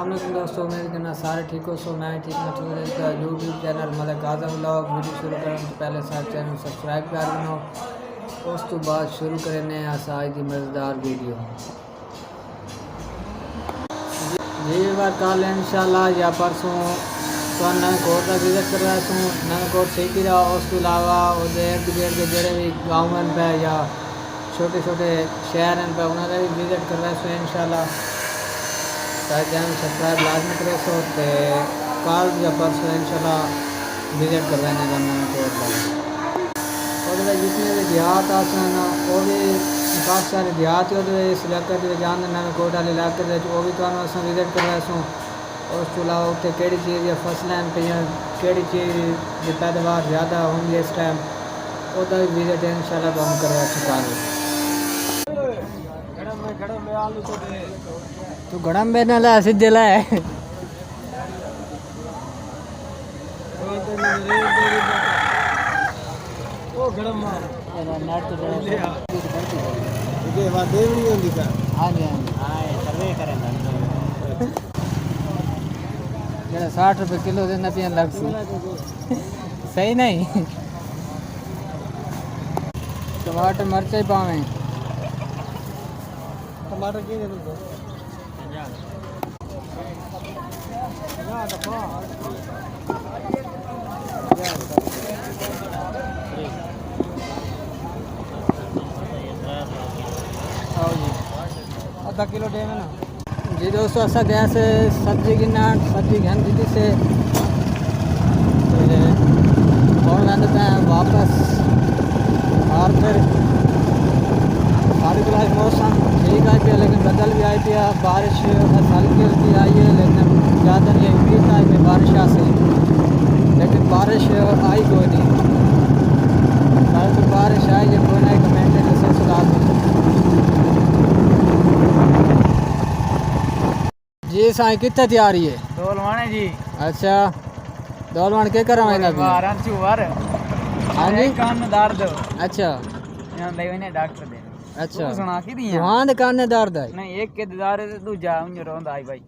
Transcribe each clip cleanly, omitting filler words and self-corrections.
अस्सलामुअलैकुम दोस्तों, उम्मीद करना सारे ठीक हो। सो मैं ठीक हूँ। यूट्यूब चैनल मलिक आज़म व्लॉग वीडियो शुरू करने तो पहले सारे चैनल सब्सक्राइब कर लो। उस तो बाद शुरू करें आज की मज़ेदार वीडियो। ये बार कल इंशाल्लाह या परसों तो नवे कोट का विजिट कर रहा हूँ। नवे कोट सही की रहा। उसके अलावा इर्द गिर्द के जोड़े भी गाँव पे या छोटे छोटे शहर पे उन्होंने भी विजिट कर रहा हूँ इंशाल्लाह। चैनल सब्सक्राइब लाजमी करें। सो कल या परसों इंशाल्लाह विजिट कर रहे हैं नवे कोट वाले। और जितने भी देहात आते हैं ना वो भी काफ़ी सारे देहात इस इलाके के जान नवे कोट वाले इलाके वो भी तो विजिट कर रहे हैं। और उसके अलावा उत्ते केड़ी चीज़ या फसलें पे केड़ी चीज़ की पैदावार ज़्यादा होंगी इस टाइम वह भी विजिट इंशाल्लाह तो हम कर रहे हैं। तू गड़म में ना ला सीधे ला है। जरा 60 रुपये किलो देना पिया लग सही नहीं। टमाटर मरचा ही पावे टमाटर की आधा किलो डे में ना जी दोस्तों। असा गैस सब्जी गिना सब्जी घन दी से कौन लाते हैं वापस। और फिर सारी क्लास मौसम ठीक आई थी लेकिन बदल भी आई थी। बारिश हल्की हल्की आई है लेकिन ज़्यादा नहीं उम्मीद था कि बारिश आ सही लेकिन बारिश आई कोई नहीं। तो बारिश आई है कोई नहीं कमेंट से सुधार जी। साई कितने तैयारी है दोलवाने जी। अच्छा दोलवान के करा है ना हाँ जी कान दर्द अच्छा यहाँ लेवने डॉक्टर दे अच्छा सुना की दी वहां दे कान दर्द है नहीं एक के दर्द है दूजा उन्हें रोंदा आई भाई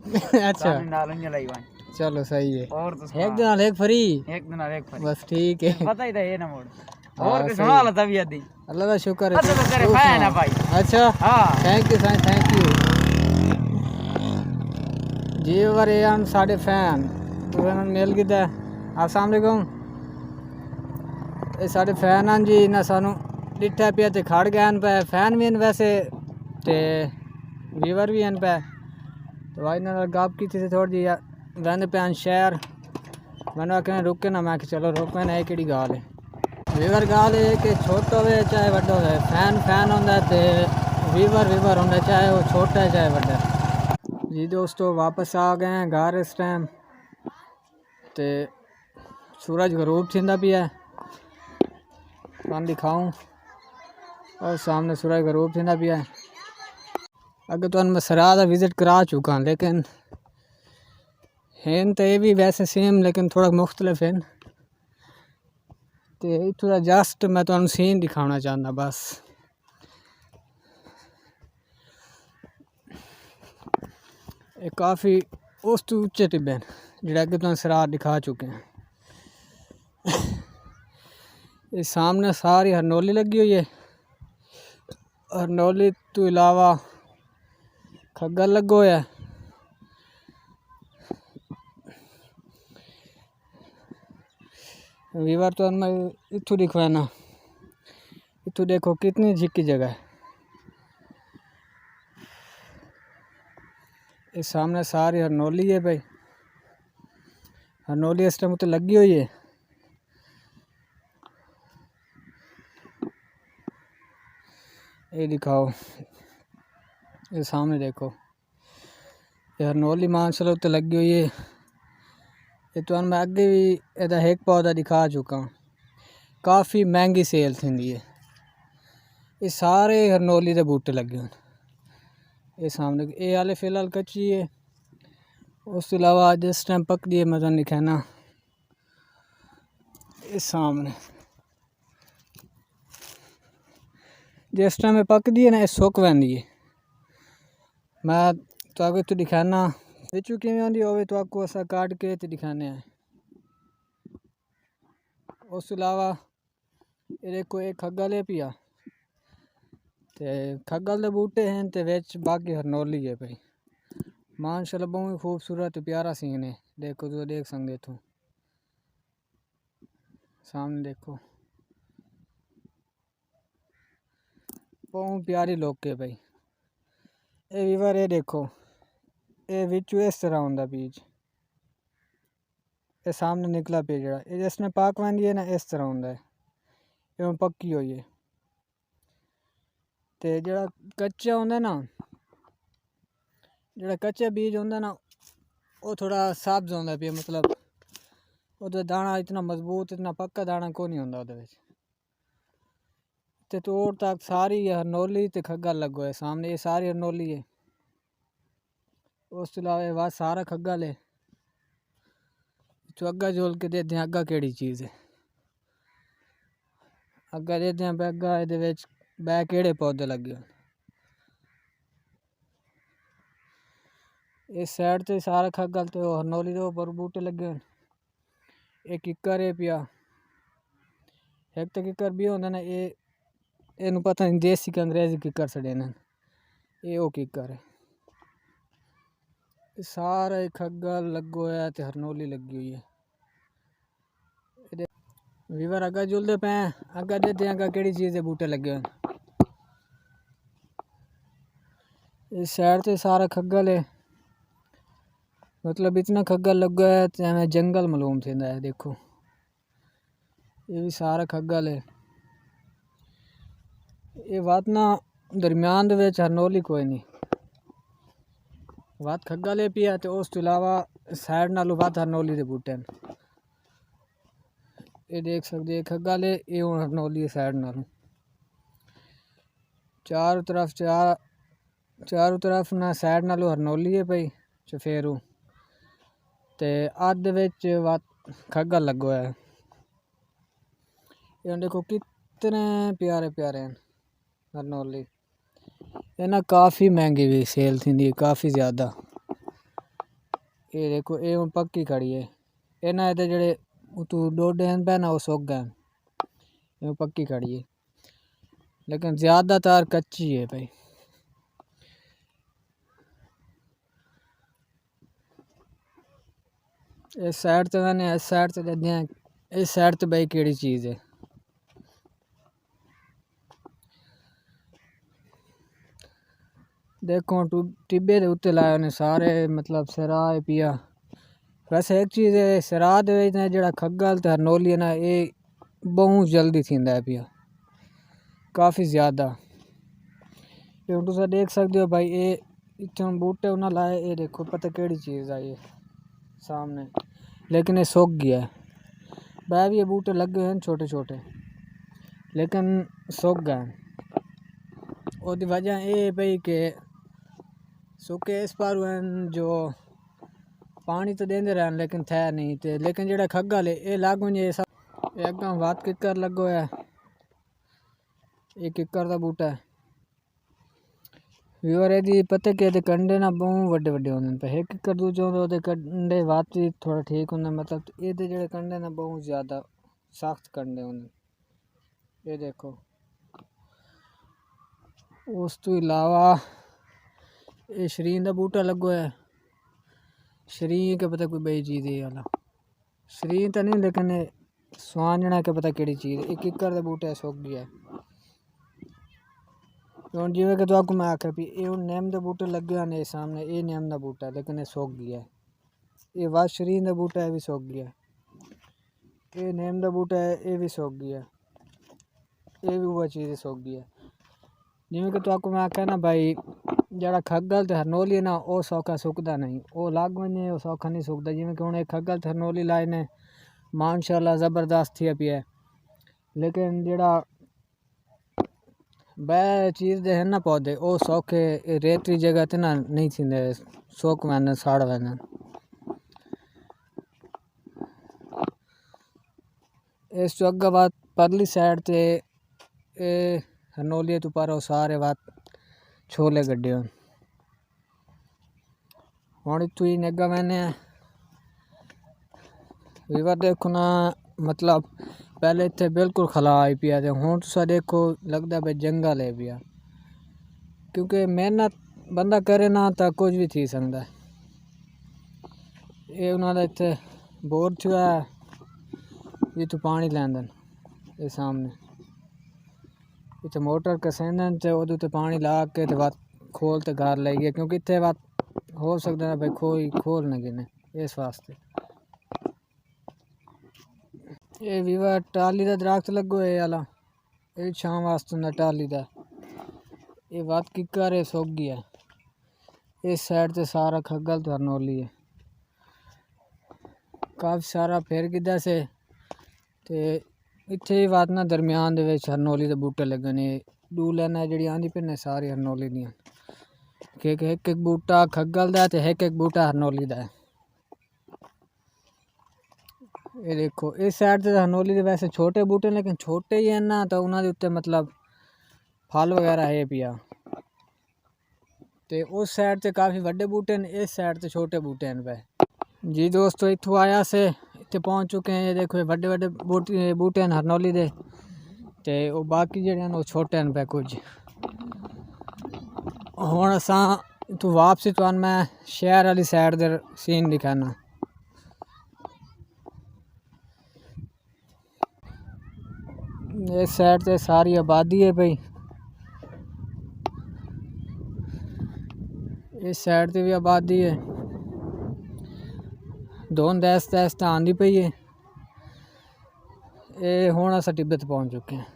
अच्छा नाल उन्हें लाई भाई चलो सही है। और तो एक दिन एक फ्री एक दिन एक फ्री बस ठीक है पता ही था ये ना मोड़ और के सुना ला तबीयत दी अल्लाह का शुक्र है। अच्छा तो तेरे फैन है भाई। अच्छा हां थैंक यू जी वर यान साडे फैन तो मिल गया। अस्सलाम वालेकुम ये साडे फैन हैं जी ना सानू डिठा पिया ते खड़ गए पे फैन भी वैसे ते व्यूवर भी हैं पे तो भाई ना गप की थी थोड़ी जी वहदे पे शहर मैंने आखिर रुके ना मैं चलो रुक मैंने एक गाल है व्यूवर गाल है कि छोटा हो चाहे बड़ा हो फैन फैन होंगे तो व्यूवर व्यूवर होंगे चाहे वो छोटा है चाहे बड़ा। जी दोस्तों वापस आ गए हैं घर इस टाइम तो सूरज गरूब थींदा पिया दिखाऊं और सामने सूरज गरूब थींदा पिया। अगर तो मैं सराह का विजिट करा चुका लेकिन हैं तो ये भी वैसे सेम लेकिन थोड़ा मुख्तलिफ हैं तो थोड़ा जस्ट मैं तो सीन दिखाना चाहता बस। ये काफ़ी उस तो उच्चे टिब्बे जोड़ा कि तुम सराह दिखा चुके हैं। ये सामने सारी हरनौली लगी हुई है। हरनौली तो अलावा खग्गर लगो है। वीवर तो मैं इतू दिखवा ना इतू देखो कितनी झिक्की जगह है। ये सामने सारी हरनौली है भाई। हरनौली इस टाइम तो लगी हुई है। ये दिखाओ ये सामने देखो ये हरनौली माशाल्लाह तो लगी हुई है। ये तो मैं अगे भी एदा एक पौधा दिखा चुका हूँ काफ़ी महंगी सेल थी है। ये सारे हरनौली के बूटे लगे हुए ये सामने ये हाले फिलहाल कच्ची है। उस अलावा जिस टाइम पकदी है मैं दिखाना ये सामने जिस टाइम पकदी है ना ये सुक वैंदी है। मैं तो आगे तो दिखाना विचू किवें आंदी होवे तो आपको असा काट के ते दिखाने हैं। उस तो अलावा ये देखो एक खग्गल है पिया ते खग्गल दे बूटे हैं ते विच बाकी हरनोली है भाई। माशाल्लाह बहुत खूबसूरत प्यारा सीन है। देखो तो देख सकते हो सामने देखो बहुत प्यारी लोग के भाई। ये वीवर ये देखो ये विचू इस तरह होंदा बीज ये सामने निकला पे जड़ा ये जिसने पाक वांदी है ना इस तरह होंदा है ये पक्की हुई है। ते जड़ा कच्चा होंदा ना जड़ा कच्चा बीज होंदा ना वो थोड़ा सब्ज होंदा पे मतलब उधर दाना इतना मजबूत इतना पक्का दाना को नहीं होंदा उधर ते तोड़ तक सारी हरनोली ते खग्गल लगो है सामने ये सारी हरनोली है। उस तो अलावा ये बात सारा खग्गल है। तो अग्गा जोल के देखते हैं अग्गा केड़ी चीज़ है। अग्गा देखते हैं अग्गा ये बै केड़े पौधे लगे हैं। इस साइड तो सारा खग्गल तो हरनोली के ऊपर बूटे लगे हैं। एक किक्कर है पिया एक तो किक्कर भी होंदा ना ये इनू पता नहीं देसी के अंग्रेजी किक्कर सड़े ने ये वो किक्कर है। सारा खग्गल लगो है ते हरनोली लगी हुई है। वीवर अग्गा जुलते पे अग्गा देते हैं अग्गा केड़ी चीज़ है बूटे लगे हैं। इस साइड से सारा खग्गल है मतलब इतना खग्गल लगा है तो हमें जंगल मालूम थी है। देखो ये भी सारा खग्गल है। ये बात ना दरम्यान दे विच हरनोली कोई नहीं बात खग्गल है पिया तो उस तो अलावा साइड नालों बात हरनोली के बूटे हैं। ये देख सकते हैं खग्गल है ये हरनोली साइड नालों चारों तरफ ना साइड नालों हरनोली है भाई चफेरू ते अध विच बात खग्गल लगो है। ये देखो कितने प्यारे प्यारे हैं हरनोली ये ना काफ़ी महंगी भी सेल थी काफ़ी ज़्यादा। ये देखो ये हूँ पक्की खड़ी है ये ना ये जड़े तू डोडे हैं पे ना वो सुक गए ये पक्की खड़ी है लेकिन ज़्यादातर कच्ची है भाई। इस साइड तो मैंने इस साइड तो देते हैं इस साइड तो भाई केड़ी चीज़ है। देखो टिब्बे के उत्ते लाए ने सारे मतलब सिरा पिया वैसे एक चीज़ है सिरा दे जड़ा खग्गल ते हरनोली है ना ये बहुत जल्दी थींदा है पिया काफ़ी ज़्यादा। ये तुम देख सकते हो भाई ये इतने बूटे उन्हें लाए ये देखो पता केड़ी चीज़ है ये सामने लेकिन ये सूख गया है। वह भी ये बूटे लगे हैं छोटे छोटे लेकिन सूख गए हैं। और वजह ये भाई के सूखे इस पर हुए जो पानी तो देंदे रहन लेकिन थे नहीं थे लेकिन जेड़ा खग्गल है ये लागू ये सब अग्गा बात किक्कर लगो है ये किक्कर का बूटा है। व्यूअर यदि पता कि ये कंडे ना बहुत वड्डे वड्डे होंगे पे एक किक्कर दूजे होंदे कंडे बात भी थोड़ा ठीक होंगे मतलब ये जेड़े कंडे ना बहुत ज़्यादा सख्त कंडे होंगे। ये देखो उस तो अलावा ये शरीन का बूटा लगो है शरीन के पता कोई बई चीज़ है वाला शरीन तो नहीं लेकिन स्वांजना के पता केड़ी चीज़ एक किक्कर का बूटा सूख गया है। हूँ जिमें कि तो आपको मैं आख्या भी ये नीम के बूटे लगे हैं सामने ये नीम का बूटा है लेकिन ये सूख गया है। ये बात शरीन का बूटा है भी सूख गया है। ये नीम का बूटा है ये भी सूख गया है ये भी वह चीज़ सूख गया है। जिमें कि तो आपको मैं आख्या ना भाई जड़ा खग्गल ते हरनोली है ना वो सौखा सुकदा नहीं वो लाग वने वो सौखा नहीं सुकदा। जिमें कि हूँ खग्गल ते हरनोली लाए ने माशाल्लाह ज़बरदस्त थी पिया लेकिन जड़ा वह चीज़ दे है ना पौधे वो सौखे रेतरी जगह ते ना नहीं थी सोख वैन साड़ वैन। इस तो अग्गा बात परली साइड ते हरनोली तो पर सारे बात छोले गड्ढे हुण इत्थों ही नेगा मैंने वीवर देखो ना, मतलब पहले इत्थे बिल्कुल खला आई पिया ते हुण तुसा देखो लगदा भाई जंगल है पिया, क्योंकि मेहनत बंदा करे ना तो कुछ भी थी सकदा है। ये उन्हां दा इत्थे बोर थया है, इत्थों पानी लैंदे ये सामने इत्थे मोटर कसेंदे ते उदू ते पानी ला के ते बात खोल ते घर लाई गए, क्योंकि इत्थे बात हो सकदा है भाई कोई खोल न गिने इस वास्ते। ये वीवा टाली दा दरख्त लगो है आला, ये छां वास्ते होंदा टाली दा। ये बात किकर है सुक गया, इस साइड ते सारा खग्गल तो हरनोली है, काफ़ी सारा फिर गिदा से ते इत्थे ही बात ना दरम्यान दे विच हरनोली दे बूटे लगे ने। दू लाइनां जिहड़ी आंदी पे ने सारी हरनोली दियां, कि एक एक बूटा खग्गल दा ते एक एक बूटा हरनोली दा है। ये देखो इस साइड ते हरनोली दे वैसे छोटे बूटे लेकिन छोटे ही हैं ना, तो उन्हां दे उत्ते मतलब फल वगैरह है पिया, ते उस साइड ते काफ़ी वड्डे बूटे ने, इस साइड ते छोटे बूटे हैं पे। जी दोस्तों इत्थों आया से इत्थे पहुँच चुके हैं। ये देखो वड्डे वड्डे बूटे हैं हरनोली दे, ते वो बाकी जेहड़े हैं वो छोटे हैं पे कुछ। हुण असां इत्थों वापसी तुहानूं मैं शहर वाली साइड दे सीन दिखाना। इस साइड ते सारी आबादी है भाई, इस साइड ते भी आबादी है, धुंध ऐसा ऐसा आंदी पई है। ये हुण असां तिब्बत पहुँच चुके हैं।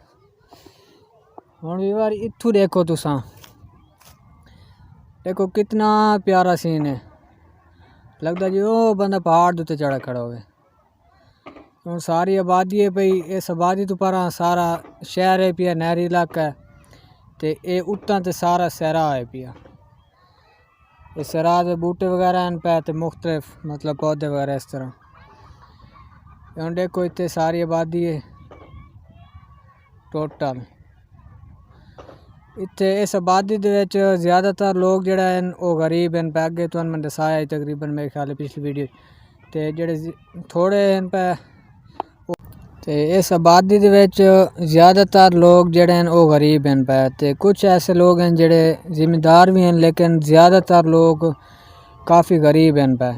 हुण भी बार इत्थों देखो तुसां, देखो कितना प्यारा सीन है, लगता जी वो बंदा पहाड़ दे उत्ते चढ़ा खड़ा होवे। हुण सारी आबादी है पई, इस आबादी तो परां सारा शहर है पिया, नहरी इलाका है, ते ये उत्तां ते सारा सहरा है पिया। इस सहरा दे बूटे वगैरह हैं पे ते मुख्तलिफ मतलब पौधे वगैरह इस तरह। हुण देखो इत्थे सारी आबादी है टोटल। इत्थे इस आबादी दे विच ज़्यादातर लोग जेहड़े हैं वो गरीब हैं पे, अगे तुहानूं मैं दसाया है तकरीबन मेरे ख्याल पिछली वीडियो, ते जेहड़े थोड़े हैं पे। ते इस आबादी दे विच ज़्यादातर लोग जेहड़े हैं वो गरीब हैं पे, ते कुछ ऐसे लोग हैं जेहड़े जिम्मेदार भी हैं, लेकिन ज़्यादातर लोग काफ़ी गरीब हैं पे।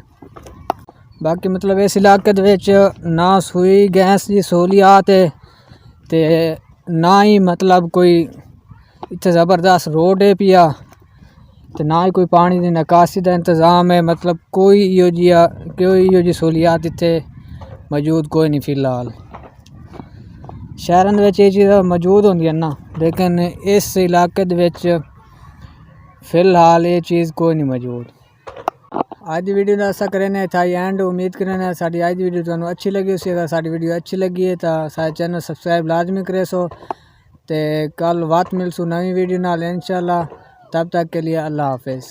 बाकी मतलब इस इलाके दे विच ना सुई गैस की सहूलियात है, ते ना ही मतलब कोई इत्थे ज़बरदस्त रोड है पिया, ते ना ही कोई पानी की निकासी का इंतज़ाम है। मतलब कोई इहो जी सहूलियात इत्थे मौजूद कोई नहीं फिलहाल। शहरों दे विच ये चीज़ां मौजूद होंदियां ना, लेकिन इस इलाके दे विच फिलहाल ये चीज़ कोई नहीं मौजूद। आज की वीडियो का ऐसा करें था एंड, उम्मीद करें साड़ी आज की वीडियो तुहानूं अच्छी लगी उसी। अगर साड़ी वीडियो अच्छी लगी है तो सारे चैनल सब्सक्राइब लाजमी करे सो, ते कल बात मिलसू नवी वीडियो नाल इंशाल्लाह। तब तक के लिए अल्लाह हाफिज़।